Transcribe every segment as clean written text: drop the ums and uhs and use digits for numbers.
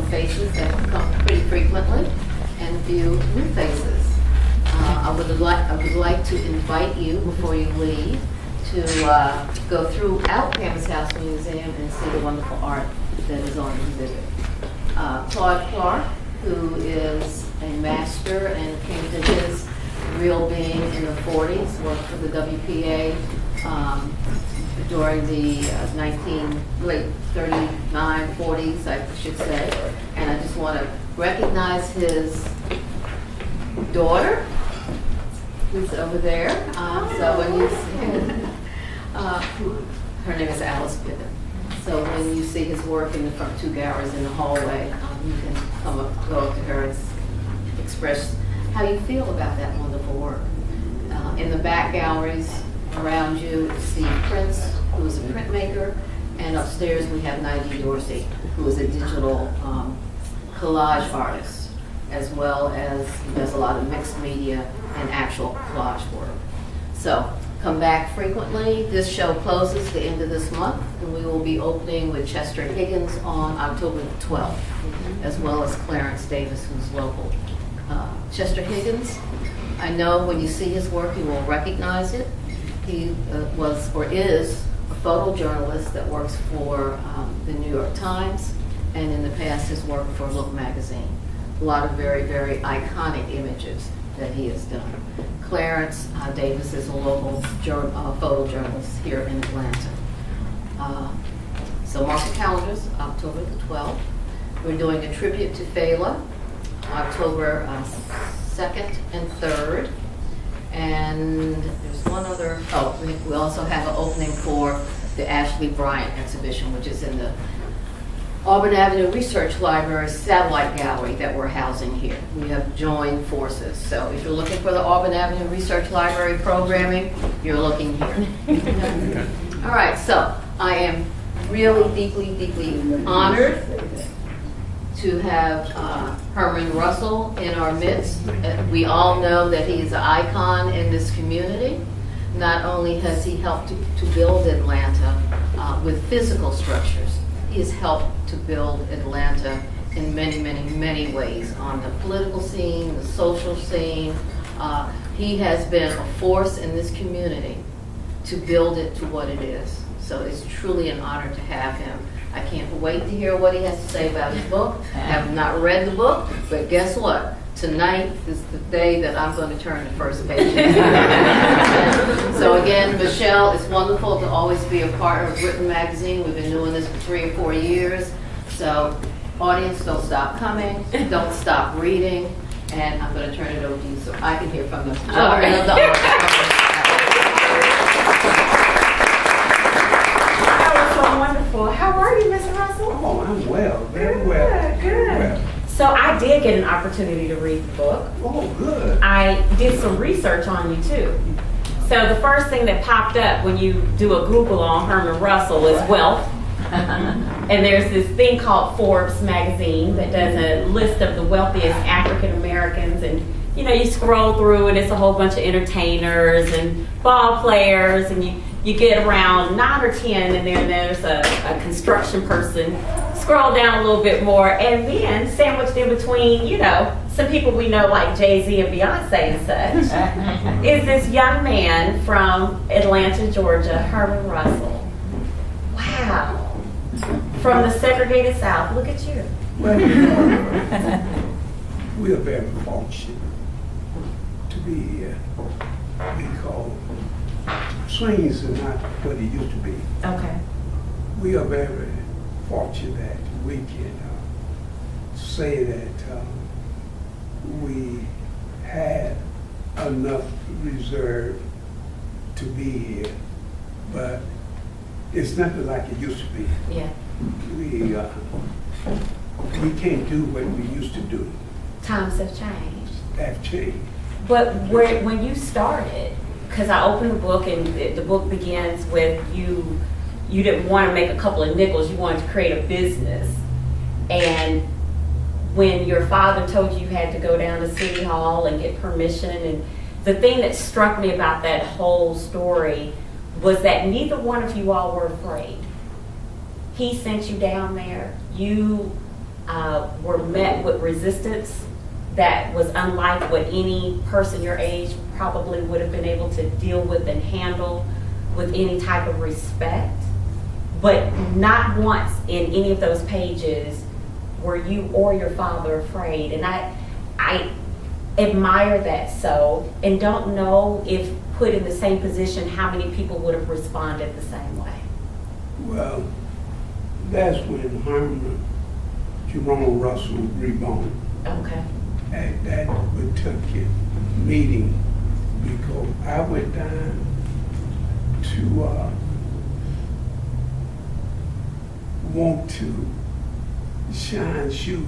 faces that come pretty frequently and a few new faces. I would like to invite you, before you leave, to go throughout Campus House Museum and see the wonderful art that is on exhibit. Claude Clark, who is a master and came to his real being in the 40s, worked for the WPA during the late 39, 40s, I should say. And I just want to recognize his daughter, who's over there. So when you see, her name is Alice Pittman. So when you see his work in the front 2 galleries in the hallway, you can go up to her and express how you feel about that wonderful work. In the back galleries around you, Steve Prince, who is a printmaker, and upstairs we have Nigel Dorsey, who is a digital collage artist, as well as he does a lot of mixed media and actual collage work. So come back frequently. This show closes the end of this month, and we will be opening with Chester Higgins on October the 12th, as well as Clarence Davis, who's local. Chester Higgins, I know when you see his work, you will recognize it. He was or is a photojournalist that works for the New York Times, and in the past has worked for Look magazine. A lot of very, very iconic images that he has done. Clarence Davis is a local photojournalist here in Atlanta. So mark the calendars, October the 12th. We're doing a tribute to Fela, October 2nd and 3rd. And there's one other, we also have an opening for the Ashley Bryant exhibition, which is in the Auburn Avenue Research Library satellite gallery that we're housing here. We have joined forces. So if you're looking for the Auburn Avenue Research Library programming, you're looking here. All right, so I am really deeply, deeply honored to have Herman Russell in our midst. We all know that he is an icon in this community. Not only has he helped to build Atlanta with physical structures, he has helped to build Atlanta in many, many, many ways on the political scene, the social scene. He has been a force in this community to build it to what it is. So it's truly an honor to have him. I can't wait to hear what he has to say about his book. I have not read the book, but guess what? Tonight is the day that I'm going to turn the first page. So again, Michelle, it's wonderful to always be a part of Written Magazine. We've been doing this for 3 or 4 years. So audience, don't stop coming, don't stop reading, and I'm going to turn it over to you so I can hear from the children of the audience. That was so wonderful. How are you, Mr. Russell? Oh, I'm well, very well. Good. Well. So I did get an opportunity to read the book. Oh, good. I did some research on you too. So the first thing that popped up when you do a Google on Herman Russell is wealth. And there's this thing called Forbes magazine that does a list of the wealthiest African Americans, and you know, you scroll through and it's a whole bunch of entertainers and ball players, and you get around 9 or 10, and then there's a construction person. Scroll down a little bit more, and then sandwiched in between, you know, some people we know like Jay-Z and Beyonce and such, is this young man from Atlanta, Georgia, Herman Russell. Wow. From the segregated South. Look at you. Well, we are very fortunate to be here because swings are not what it used to be. Okay. We are very fortunate that we can say that we had enough reserve to be here, but it's nothing like it used to be. Yeah. We can't do what we used to do. Times have changed. Have changed. But when you started, because I opened the book and the book begins with you didn't want to make a couple of nickels, you wanted to create a business. And when your father told you had to go down to City Hall and get permission, and the thing that struck me about that whole story was that neither one of you all were afraid. He sent you down there. You were met with resistance that was unlike what any person your age probably would have been able to deal with and handle with any type of respect. But not once in any of those pages were you or your father afraid. And I admire that so, and don't know if put in the same position how many people would have responded the same way. Well, that's when Herman Russell reborn Okay. at that particular meeting, because I went down to want to shine shoe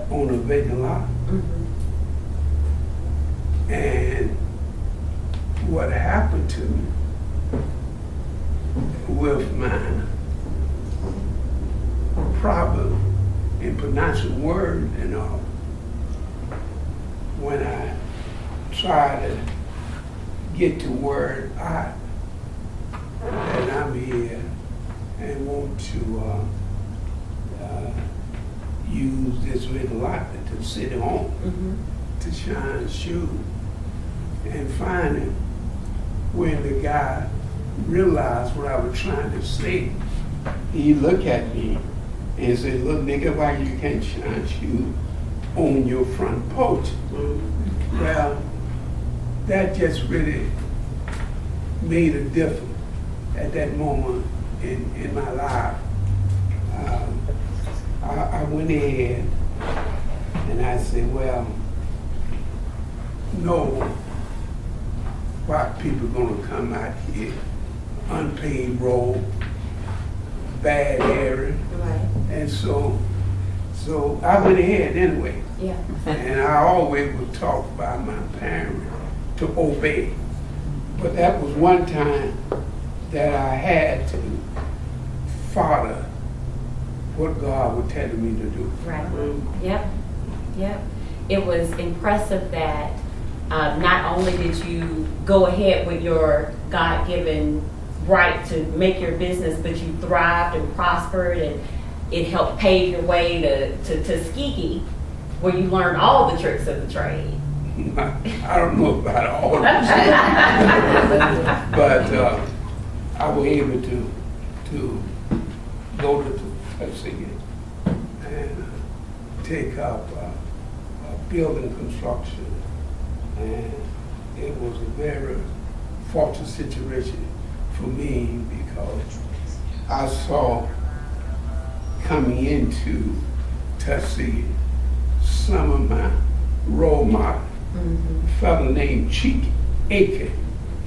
on a vacant lot. Mm-hmm. And what happened to me with my problem in pronouncing words and all, when I try to get the word out that I'm here and want to use this little lot to sit on, Mm-hmm. to shine shoes, and finally, when the guy realized what I was trying to say, he looked at me and said, "Look, nigga, why you can't shine shoes on your front porch?" Well, that just really made a difference at that moment in my life. I went ahead and I said, well, no white people gonna come out here, unpaid road, bad area. Right. And so I went ahead anyway. Yeah. And I always was taught by my parents to obey. But that was one time that I had to follow what God was telling me to do. Right. Yep. Yep. It was impressive that not only did you go ahead with your God-given right to make your business, but you thrived and prospered, and it helped pave your way to Tuskegee, where you learned all the tricks of the trade. I don't know about all of this, but I was able to go to Tuskegee and take up building construction, and it was a very fortunate situation for me because I saw coming into Tuskegee some of my role models. Mm-hmm. A fellow named Cheek Acre,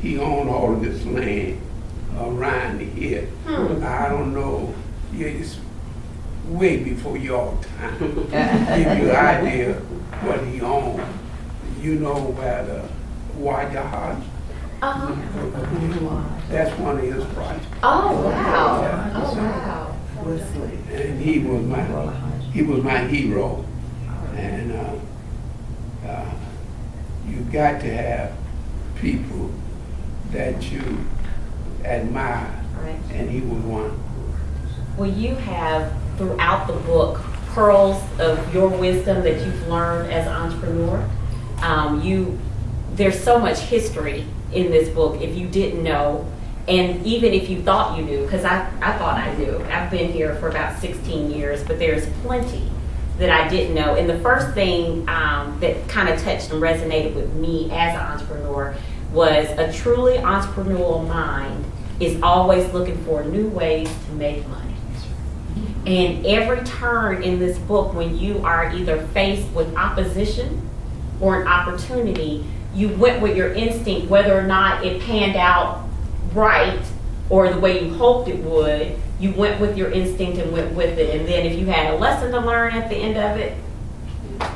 he owned all of this land around here. I don't know, it's way before your time. Give you an idea what he owned. You know where the Wyatt, Uh-huh. that's one of his projects. Oh, wow. Yeah. Oh, wow. And he was my hero. And you got to have people that you admire, Right. and he was one. Well, you have throughout the book pearls of your wisdom that you've learned as an entrepreneur. There's so much history in this book if you didn't know, and even if you thought you knew, because I thought I knew. I've been here for about 16 years, but there's plenty that I didn't know. And the first thing that kind of touched and resonated with me as an entrepreneur was a truly entrepreneurial mind is always looking for new ways to make money. And every turn in this book, when you are either faced with opposition or an opportunity, you went with your instinct, whether or not it panned out right or the way you hoped it would. You went with your instinct and went with it. And then if you had a lesson to learn at the end of it,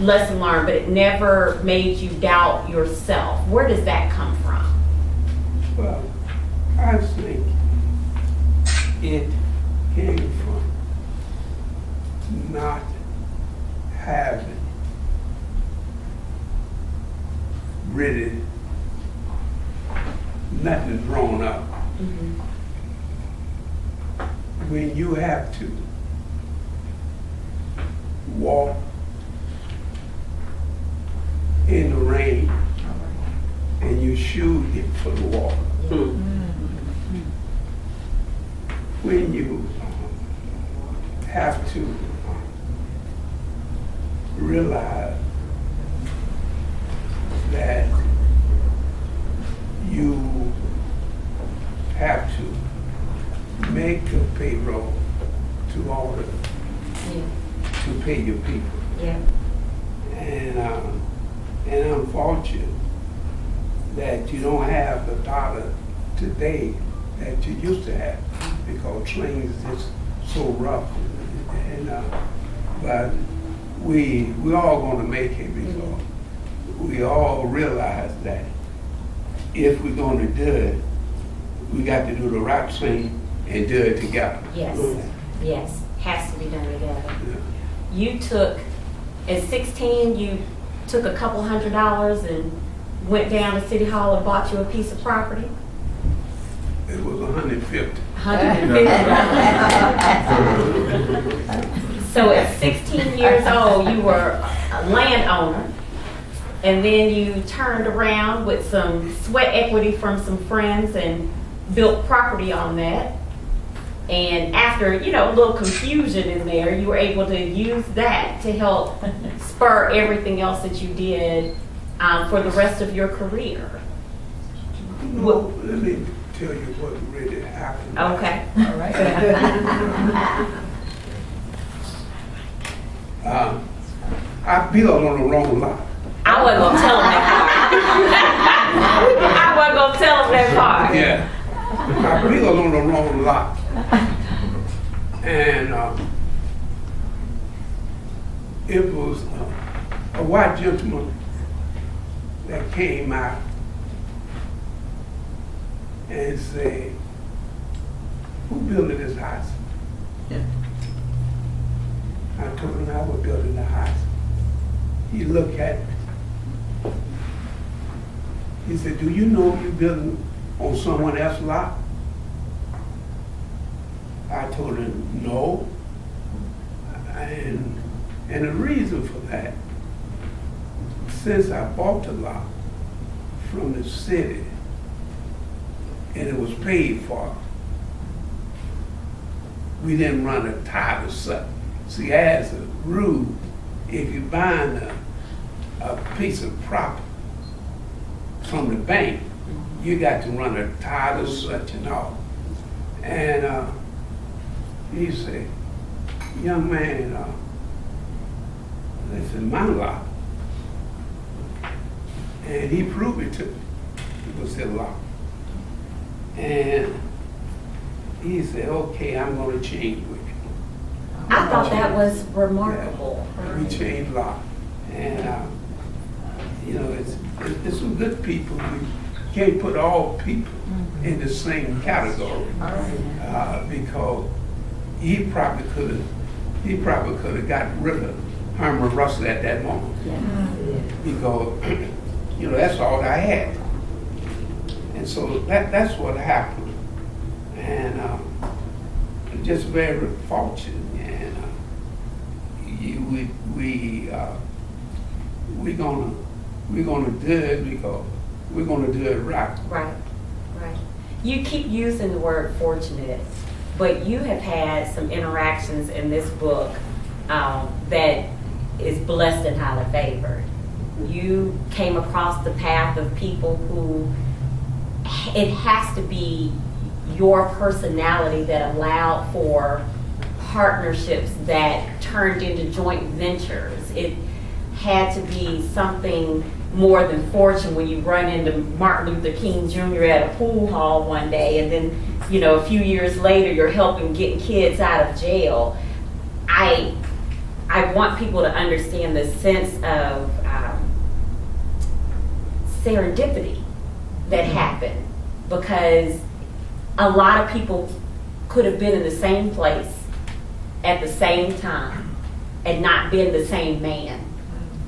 lesson learned, but it never made you doubt yourself. Where does that come from? Well, I think it came from not having really nothing drawn up. Mm-hmm. When you have to walk in the rain and your shoes get full of water. When you have to realize that you have to make a payroll to order to pay your people. Yeah. And I'm fortunate that you don't have the dollar today that you used to have, because trains is just so rough. But we all gonna make it, because we all realize that if we're gonna do it, we got to do the right thing and do it together. Yes, yes, has to be done together. Yeah. You took, at 16, you took a couple $100s and went down to City Hall and bought you a piece of property? It was 150. $150. So at 16 years old, you were a landowner, and then you turned around with some sweat equity from some friends and built property on that. And after, a little confusion in there, you were able to use that to help spur everything else that you did for the rest of your career. No, let me tell you what really happened. Okay. All right. I built on the wrong lot. I wasn't going to tell him that part. I wasn't going to tell him that part. Yeah. I built on the wrong lot. And it was a white gentleman that came out and said, "Who built this house?" Yeah. I told him I was building the house. He looked at me. He said, "Do you know you're building on someone else's lot?" I told him, "No." And the reason for that, since I bought the lot from the city and it was paid for, we didn't run a title suit. See, as a rule, if you're buying a piece of property from the bank, you got to run a title such and all. And he said, "Young man, this is my lot." And he proved it to me. It was his lot. And he said, "Okay, I'm going to change with you." I thought that was remarkable. Yeah, we changed lot. And, it's some good people. We can't put all people in the same category, because he probably could have got rid of Herman Russell at that moment. Because, that's all I had. And so that's what happened. And just very fortunate. And we're gonna do it because we're gonna do it right. Right. You keep using the word fortunate, but you have had some interactions in this book that is blessed and highly favored. You came across the path of people who, it has to be your personality that allowed for partnerships that turned into joint ventures. It had to be something more than fortune when you run into Martin Luther King Jr. at a pool hall one day, and then a few years later you're helping getting kids out of jail. I want people to understand the sense of serendipity that happened, because a lot of people could have been in the same place at the same time and not been the same man,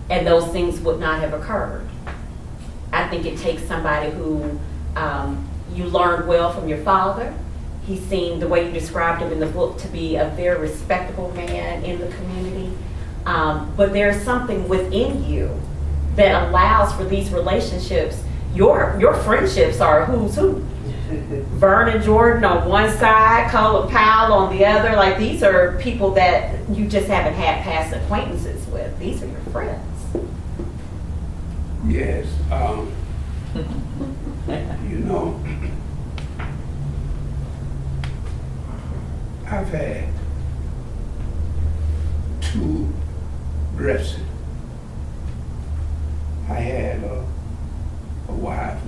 and those things would not have occurred. I think it takes somebody who you learned well from your father. He seemed, the way you described him in the book, to be a very respectable man in the community. But there's something within you that allows for these relationships. Your friendships are who's who. Vernon Jordan on one side, Colin Powell on the other. Like, these are people that you just haven't had past acquaintances with. These are your friends. Yes. You know, I've had two blessings. I had a wife,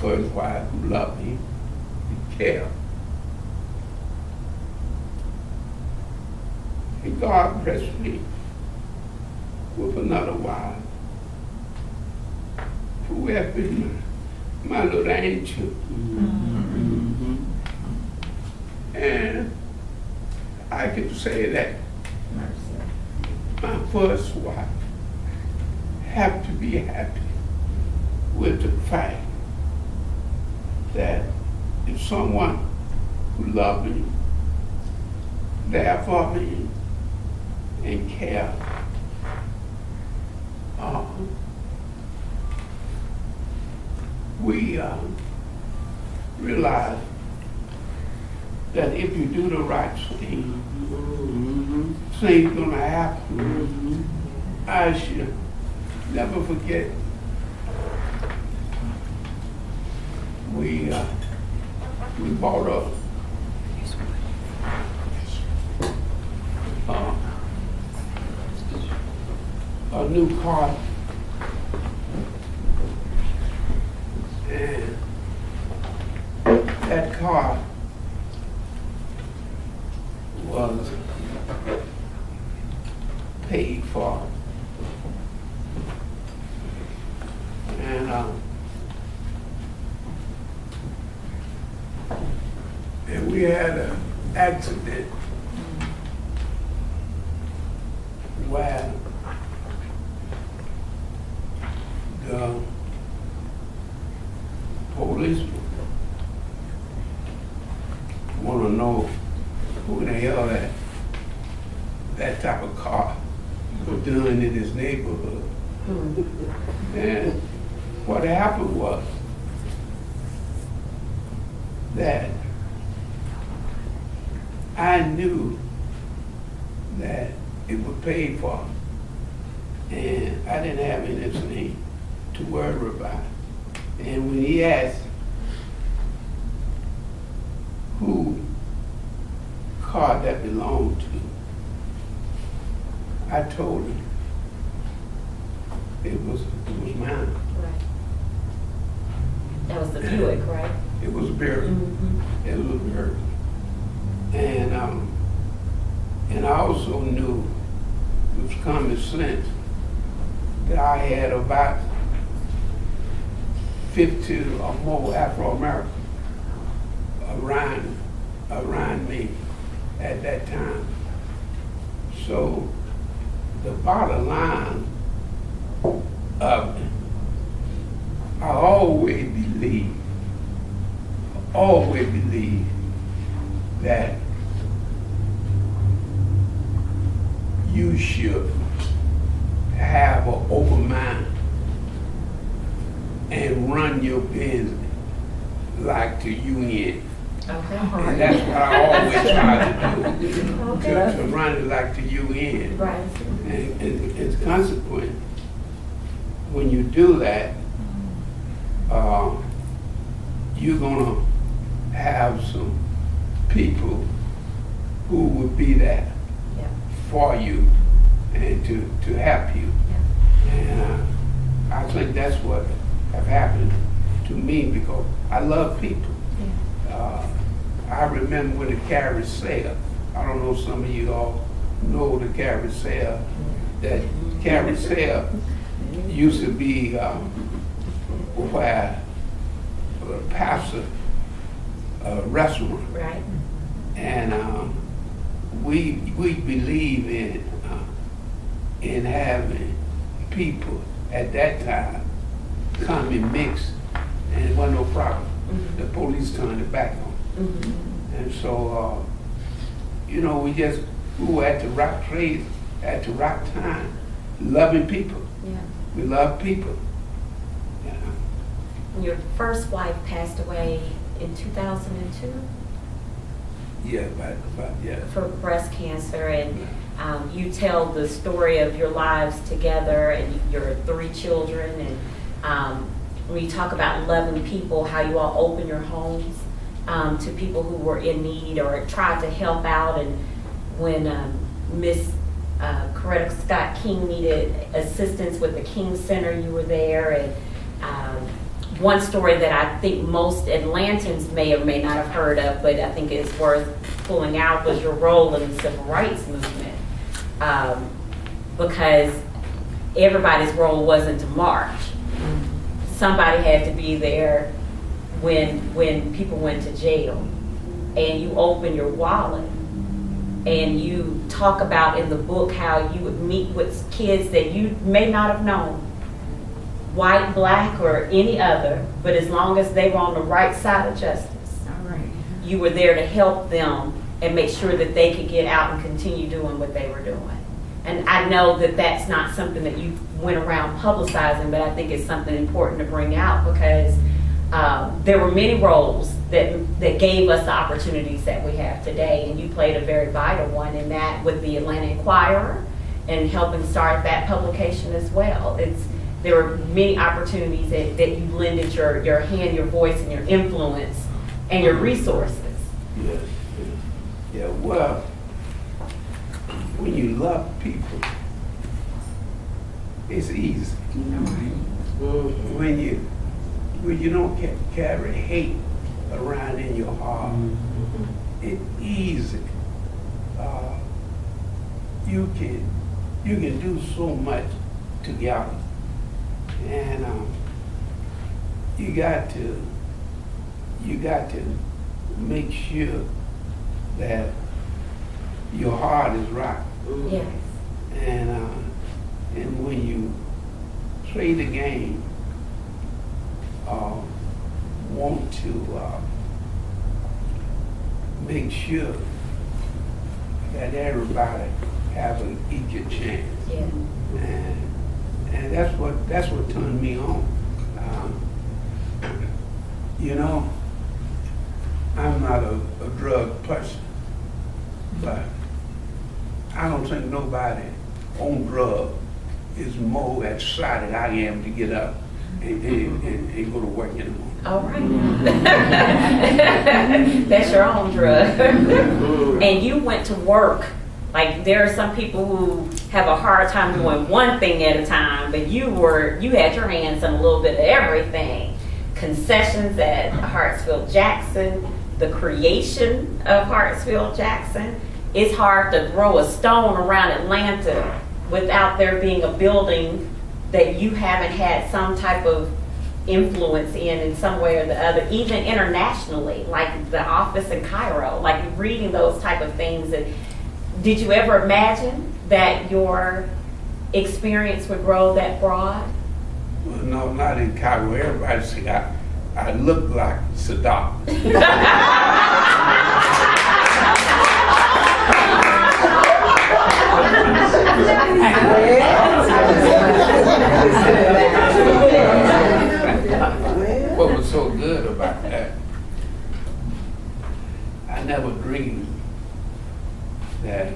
first wife who loved me and cared. And God blessed me with another wife who have been my little angel. Mm-hmm. And I can say that my first wife have to be happy with the fact that if someone who loved me, there for me, and care, we realize that if you do the right thing, things gonna happen. I should never forget. We bought a new car, and that car was paid for, and we had an accident where the police want to know who the hell that type of car was doing in this neighborhood. And what happened was that I knew that it was paid for, and I didn't have anything to worry about. And when he asked who car that belonged to, I told him it was mine. Right. That was the Buick, right? It was a Buick. Mm-hmm. It was a Buick. And I also knew, with common sense, that I had about 50 or more Afro-Americans around me at that time. So the bottom line of it, I always believe that you should have an open mind and run your business like the UN. Okay. And that's what I always try to do, to run it like the UN. Right. And it's consequent. When you do that, you're gonna have some people who would be there for you and to help you. And I think that's what have happened to me, because I love people. I remember when the carousel, I don't know, some of you all know the carousel, that carousel used to be where a pastor restaurant. Right. And we believe in having people at that time come and mix, and it wasn't no problem. Mm-hmm. The police turned it back on. Mm-hmm. And so, we just we were at the right place at the right time, loving people. Yeah. We love people. Yeah. Your first wife passed away in 2002 Yeah, but yeah. for breast cancer, and you tell the story of your lives together and your 3 children, and when you talk about loving people, how you all open your homes to people who were in need or tried to help out, and when Miss Coretta Scott King needed assistance with the King Center, you were there. And one story that I think most Atlantans may or may not have heard of, but I think is worth pulling out, was your role in the civil rights movement. Because everybody's role wasn't to march. Somebody had to be there when people went to jail, and you open your wallet and you talk about in the book how you would meet with kids that you may not have known, white, black, or any other, but as long as they were on the right side of justice, you were there to help them and make sure that they could get out and continue doing what they were doing. And I know that that's not something that you went around publicizing, but I think it's something important to bring out, because there were many roles that gave us the opportunities that we have today, and you played a very vital one in that with the Atlanta Inquirer and helping start that publication as well. There were many opportunities that you lended your hand, your voice, and your influence, and your resources. Yes. Yeah, well, when you love people, it's easy. When you don't carry hate around in your heart, it's easy. You can do so much together, and you got to make sure that your heart is right. Yes. And when you play the game, want to make sure that everybody have an equal chance. Yeah. And that's what turned me on. You know, I'm not a drug person, but I don't think nobody on drugs is more excited I am to get up and go to work in the morning. All right. That's your own drug. And you went to work. Like, there are some people who have a hard time doing one thing at a time, but you had your hands on a little bit of everything. Concessions at Hartsfield-Jackson, the creation of Hartsfield-Jackson. It's hard to throw a stone around Atlanta without there being a building that you haven't had some type of influence in some way or the other, even internationally, like the office in Cairo, like reading those type of things. And did you ever imagine that your experience would grow that broad? Well, no, not in Cairo. Everybody say I look like Saddam. What was so good about that, I never dreamed that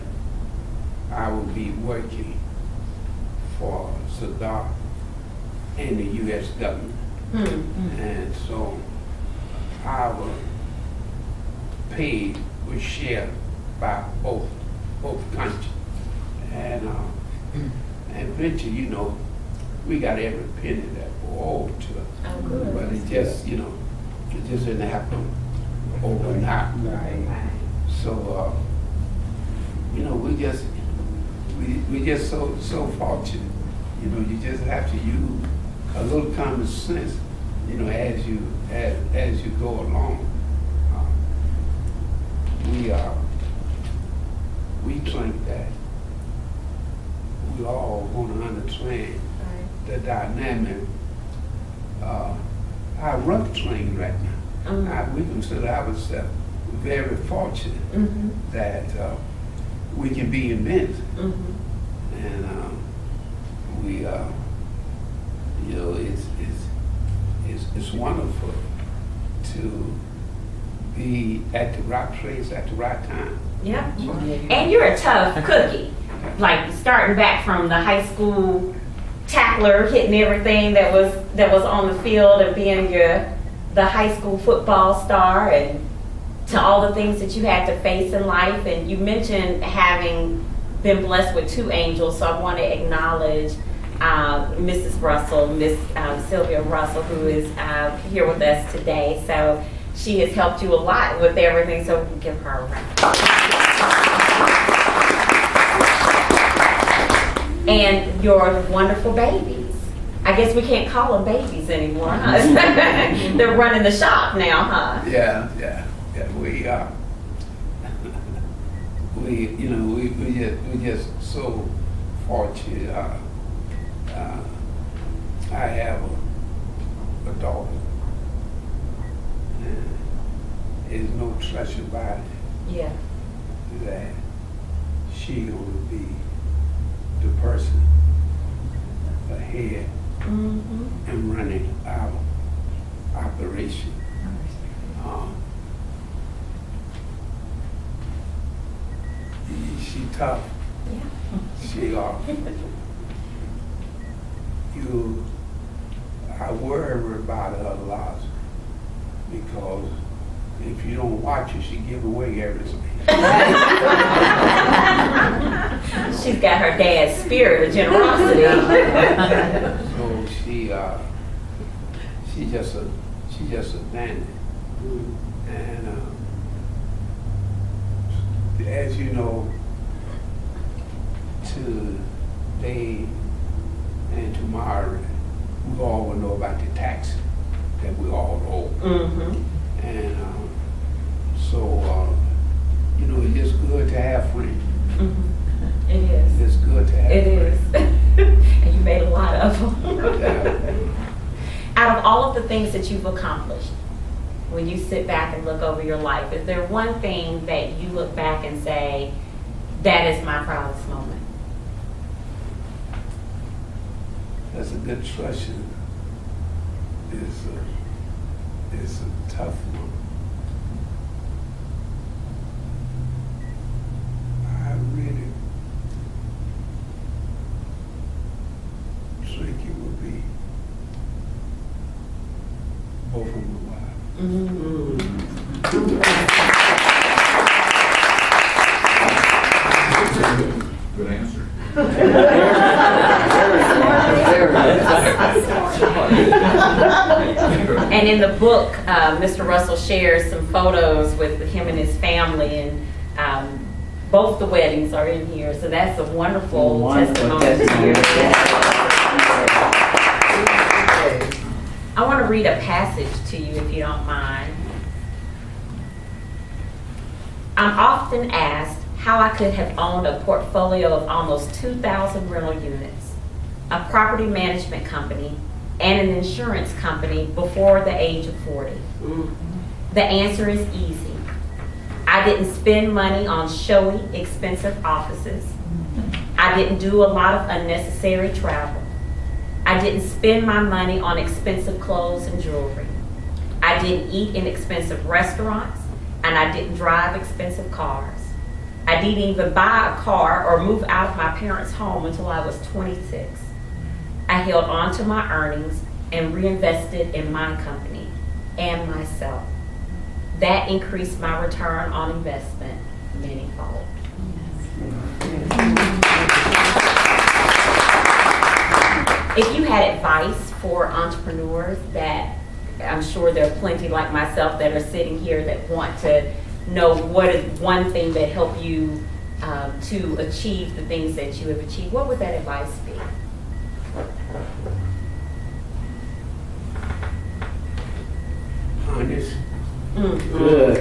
I would be working for Saddam and the U.S. government. And so our pay was shared by both countries. And eventually, you know, we got every penny that were owed to us. Oh, good. But it just, you know, it just didn't happen overnight. Right. So, you know, we just so fortunate. You know, you just have to use a little common sense, you know, as you go along. We think that we all want to understand the dynamic. Our rough train right now. We consider ourselves very fortunate that we can be immense. Mhm. And we, you know, it's wonderful to be at the right place at the right time. Yep. And you're a tough cookie. Like starting back from the high school tackler, hitting everything that was on the field, and being the high school football star, and to all the things that you had to face in life. And you mentioned having been blessed with 2 angels, so I want to acknowledge Mrs. Russell, Miss Sylvia Russell, who is here with us today. So she has helped you a lot with everything, so we can give her a round. And your wonderful babies. I guess we can't call them babies anymore, huh? They're running the shop now, huh? Yeah. We just so fortunate. I have a daughter, and there's no trust about it Yeah. that she gonna be the person ahead Mm-hmm. and running our operation. She tough. Yeah. She I worry about her a lot, because if you don't watch her, she give away everything. She's got her dad's spirit of generosity. So she just a dandy. And as you know, today and tomorrow, we all will know about the tax that we all owe. Mm-hmm. And so, you know, it's just good to have friends. Mm-hmm. It is. It's good to have It friends. is. And you made a lot of them. Out of all of the things that you've accomplished, when you sit back and look over your life, is there one thing that you look back and say, that is my proudest moment? That's a good question. It's a tough one. I really think it would be both of my wives. Good answer. And in the book, Mr. Russell shares some photos with him and his family, and both the weddings are in here, so that's a wonderful testimony. I want to read a passage to you, if you don't mind. I'm often asked how I could have owned a portfolio of almost 2,000 rental units, a property management company, and an insurance company before the age of 40. The answer is easy. I didn't spend money on showy, expensive offices. I didn't do a lot of unnecessary travel. I didn't spend my money on expensive clothes and jewelry. I didn't eat in expensive restaurants, and I didn't drive expensive cars. I didn't even buy a car or move out of my parents' home until I was 26. I held on to my earnings and reinvested in my company and myself. That increased my return on investment manyfold. If you had advice for entrepreneurs, that I'm sure there are plenty like myself that are sitting here that want to know what is one thing that helped you to achieve the things that you have achieved, what would that advice be? Honest. Good.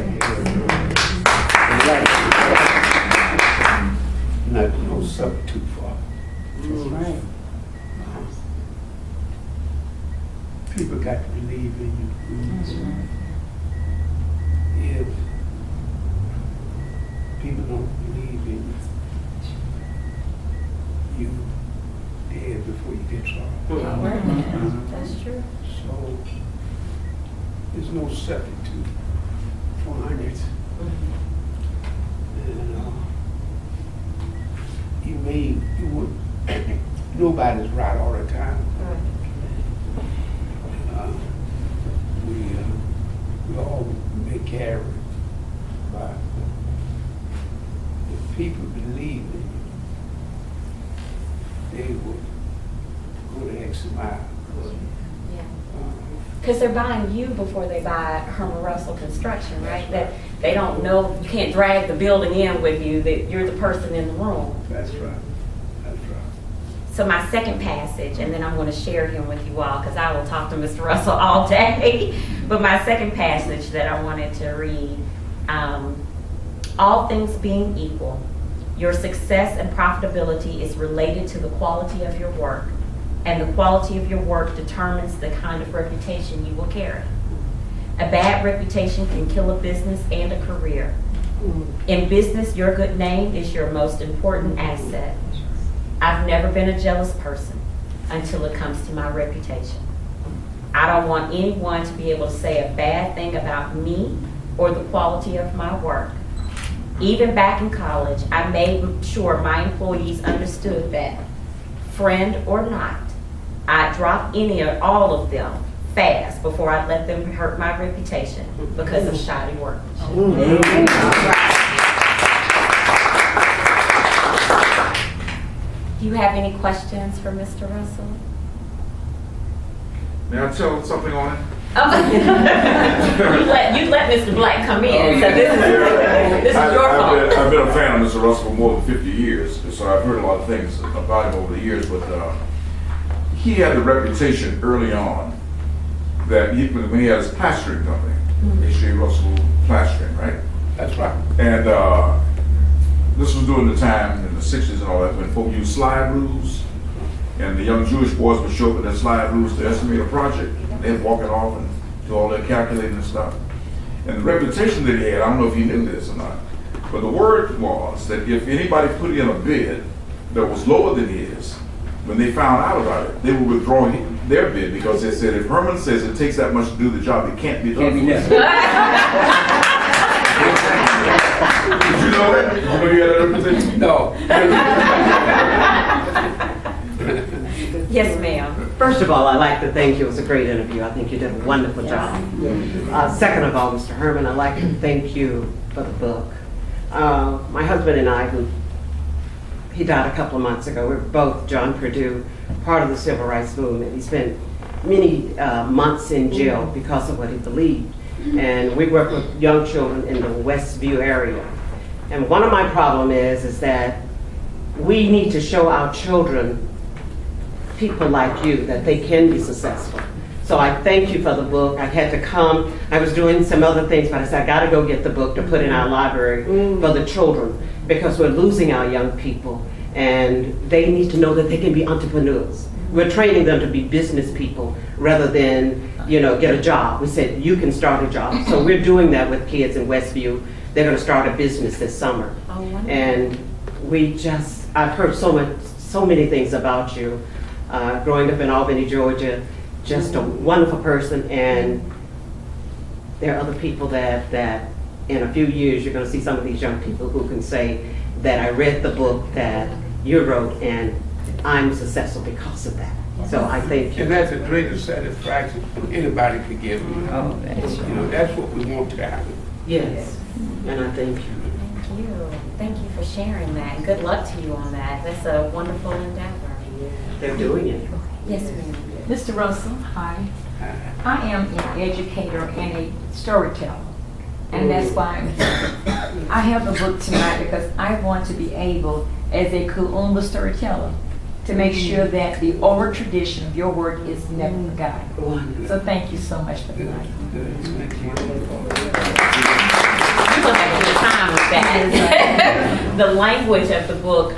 No substitute for That's right. people got to believe in you. If people don't believe in you, There's no substitute for hundreds. And you would, nobody's right all the time. We all been carried by if people believe in you, they would go the extra mile. Because they're buying you before they buy Herman Russell Construction, right? That they don't know, you can't drag the building in with you, that you're the person in the room. That's right. That's right. So my second passage, and then I'm going to share him with you all because I will talk to Mr. Russell all day. But my second passage that I wanted to read, all things being equal, your success and profitability is related to the quality of your work, and the quality of your work determines the kind of reputation you will carry. A bad reputation can kill a business and a career. In business, your good name is your most important asset. I've never been a jealous person until it comes to my reputation. I don't want anyone to be able to say a bad thing about me or the quality of my work. Even back in college, I made sure my employees understood that, friend or not, I'd drop any or all of them fast before I let them hurt my reputation because of shoddy workmanship. Do you have any questions for Mr. Russell? May I tell something on it? you let Mr. Black come in, so this is your fault. I've been a fan of Mr. Russell for more than 50 years, so I've heard a lot of things about him over the years, but he had the reputation early on that when he had his plastering company, H.J. Russell Plastering, right? That's right. And this was during the time in the 60s and all that when folk used slide rules, and the young Jewish boys would show up with their slide rules to estimate a project. They'd walk it off and do all their calculating and stuff. And the reputation that he had, I don't know if he knew this or not, but the word was that if anybody put in a bid that was lower than his, when they found out about it, they would withdraw their bid because they said if Herman says it takes that much to do the job, it can't be done. Did you know that? Did you know you had that reputation? No. Yes, ma'am. First of all, I'd like to thank you. It was a great interview. I think you did a wonderful job. Second of all, Mr. Herman, I'd like to thank you for the book. My husband and I, he died a couple of months ago. We're both, John Perdue, part of the civil rights movement. He spent many months in jail because of what he believed. And we work with young children in the Westview area. And one of my problems is that we need to show our children people like you, that they can be successful. So I thank you for the book. I had to come. I was doing some other things, but I said, I got to go get the book to put in our library for the children because we're losing our young people and they need to know that they can be entrepreneurs. We're training them to be business people rather than, get a job. We said, you can start a job. So we're doing that with kids in Westview. They're going to start a business this summer. Oh, wonderful. And I've heard so many things about you. Growing up in Albany, Georgia, just a wonderful person, and there are other people that in a few years you're going to see some of these young people who can say that I read the book that you wrote and I'm successful because of that. So I thank you. And that's the greatest satisfaction anybody could give me. Oh, That's what we want to happen. yes, and I thank you. Thank you. Thank you for sharing that. And good luck to you on that. That's a wonderful endeavor. They're doing it. Yes, ma'am. Mr. Russell, hi. I am an educator and a storyteller, and that's why I'm here. I have the book tonight because I want to be able, as a Kuumba storyteller, to make sure that the oral tradition of your work is never forgotten. Wonderful. So thank you so much for tonight. You're going to have a good time with that. The language of the book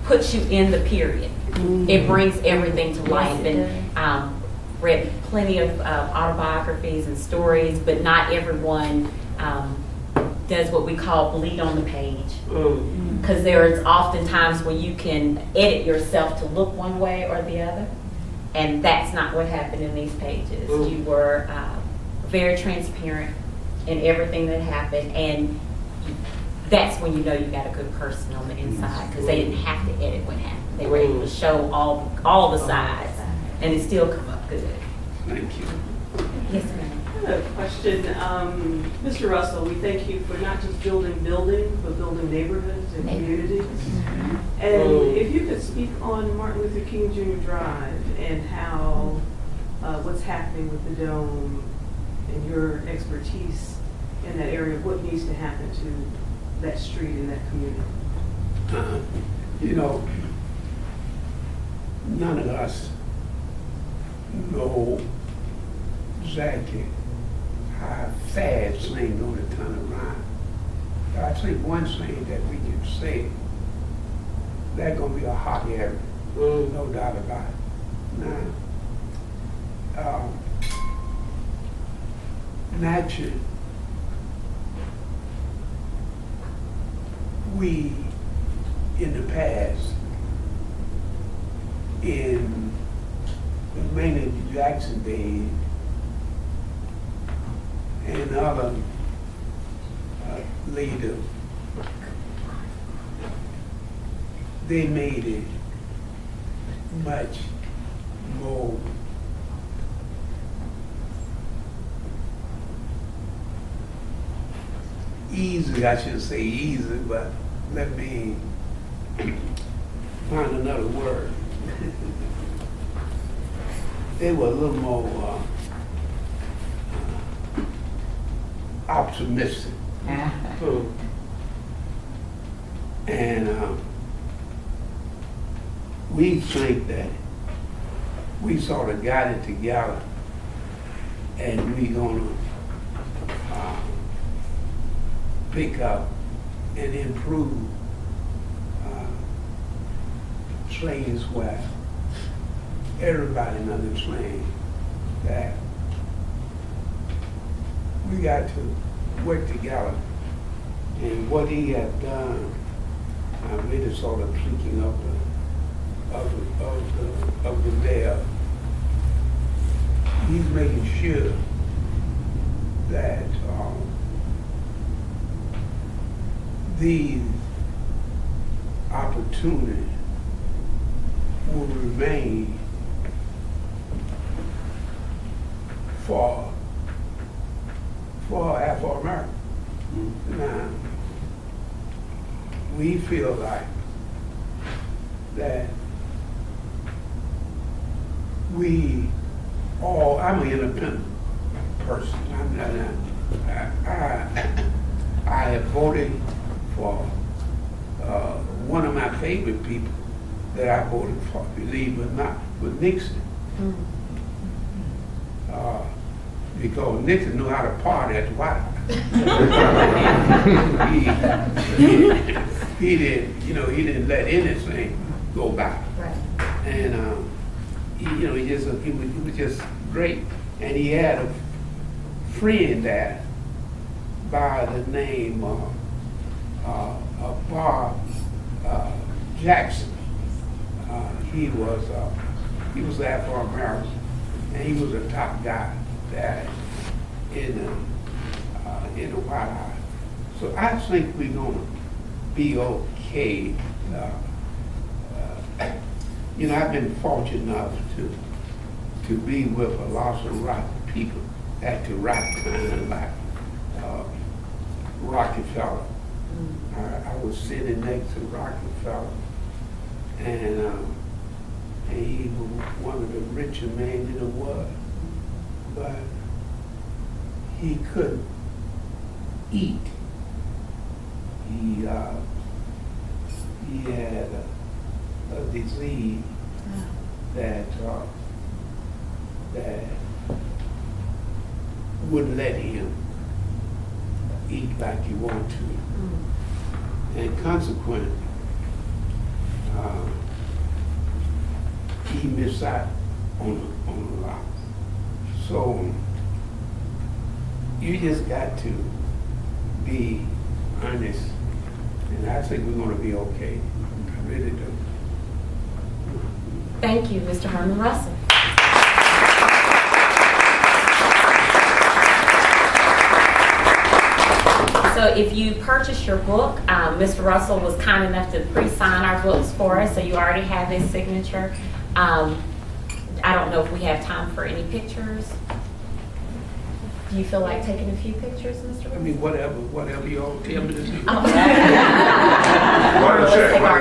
puts you in the period. It brings everything to life, and read plenty of autobiographies and stories, but not everyone does what we call bleed on the page. Because there's often times where you can edit yourself to look one way or the other, and that's not what happened in these pages. You were very transparent in everything that happened, and that's when you know you got a good person on the inside, because they didn't have to edit what happened. They were able to show all the sides, and it still come up good. Thank you. Yes, ma'am. I have a question. Mr. Russell, we thank you for not just building buildings, but building neighborhoods and communities. And if you could speak on Martin Luther King Jr. Drive and how, what's happening with the dome and your expertise in that area, what needs to happen to that street and that community? You know, none of us know exactly how fast things going to turn around. But I think one thing that we can say, that's going to be a hot area, no doubt about it. Now, naturally, we, in the past, in mainly Jackson days and other leaders, they made it much more easy. I shouldn't say easy, but let me find another word. They were a little more optimistic. And we think that we sort of got it together and we gonna pick up and improve things where everybody understands that we got to work together. And what he has done, really sort of speaking of the mayor, he's making sure that these opportunities will remain for Afro-Americans. Now, we feel like that we all, I'm an independent person. I have voted for one of my favorite people that I voted for, believe it or not, was Nixon. Because Nixon knew how to party at the White House. he didn't let anything go by. Right. And he was just great. And he had a friend there by the name of Bob Jackson. He was Afro-American, and he was a top guy there in the White House. So I think we're gonna be okay. I've been fortunate enough to be with a lot of rock people at the rock time, like Rockefeller. I was sitting next to Rockefeller, and he was one of the richer men in the world, but he couldn't eat. He had a disease that wouldn't let him eat like he wanted to. And consequently, he missed out on a lot. So you just got to be honest, and I think we're going to be okay. I really do. Thank you, Mr. Herman Russell. So if you purchase your book, Mr. Russell was kind enough to pre-sign our books for us, so you already have his signature. I don't know if we have time for any pictures. Do you feel like taking a few pictures, Mr. Russell? I mean, whatever you all tell me to do. Oh. Let's take our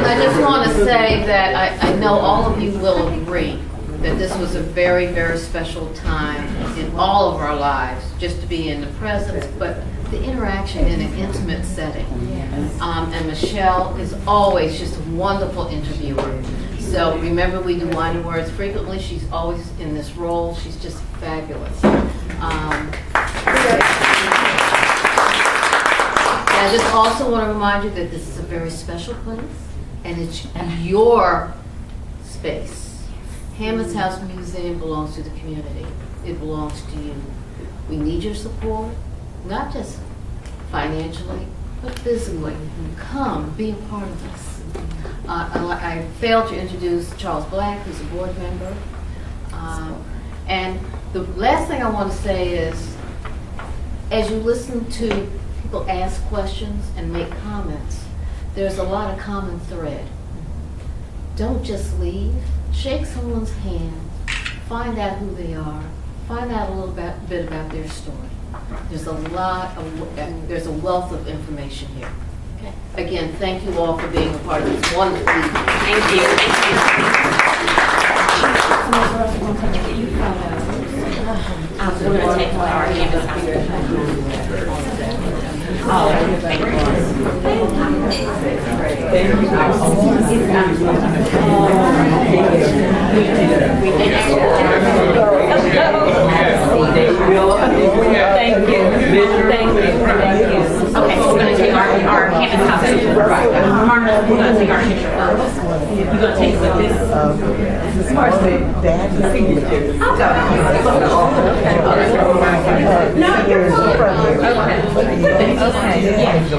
I just want to say that I know all of you will agree that this was a very, very special time in all of our lives, just to be in the presence, but the interaction in an intimate setting. And Michelle is always just a wonderful interviewer. So remember, we do Wine and Words frequently. She's always in this role. She's just fabulous. I just also want to remind you that this is a very special place, and it's your space. Hammond's House Museum belongs to the community. It belongs to you. We need your support, not just financially, but physically. Come, be a part of this. I failed to introduce Charles Black, who's a board member. And the last thing I want to say is, as you listen to people ask questions and make comments, there's a lot of common thread. Don't just leave. Shake someone's hand. Find out who they are. Find out a little bit about their story. There's a wealth of information here. Okay. Again, thank you all for being a part of this wonderful evening. Thank you. We're going to take our campus house. Okay, so we're going to take our campus house picture. Martha, we're going to take our picture first. You're going to take it with this. Of course, the dad's signature. No, you're fine. Okay, yeah.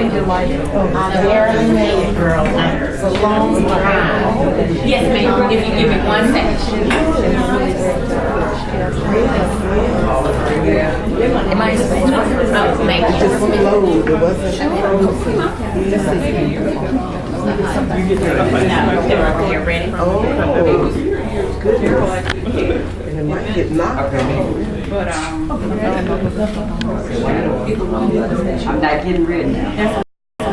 Barely made it, girl. It's a long time. Yes, ma'am. If you give me 1 second. Am I just Oh, thank you. just flowed? It wasn't. They're over here ready. Oh, goodness. And it might get knocked out. I'm not getting rid now.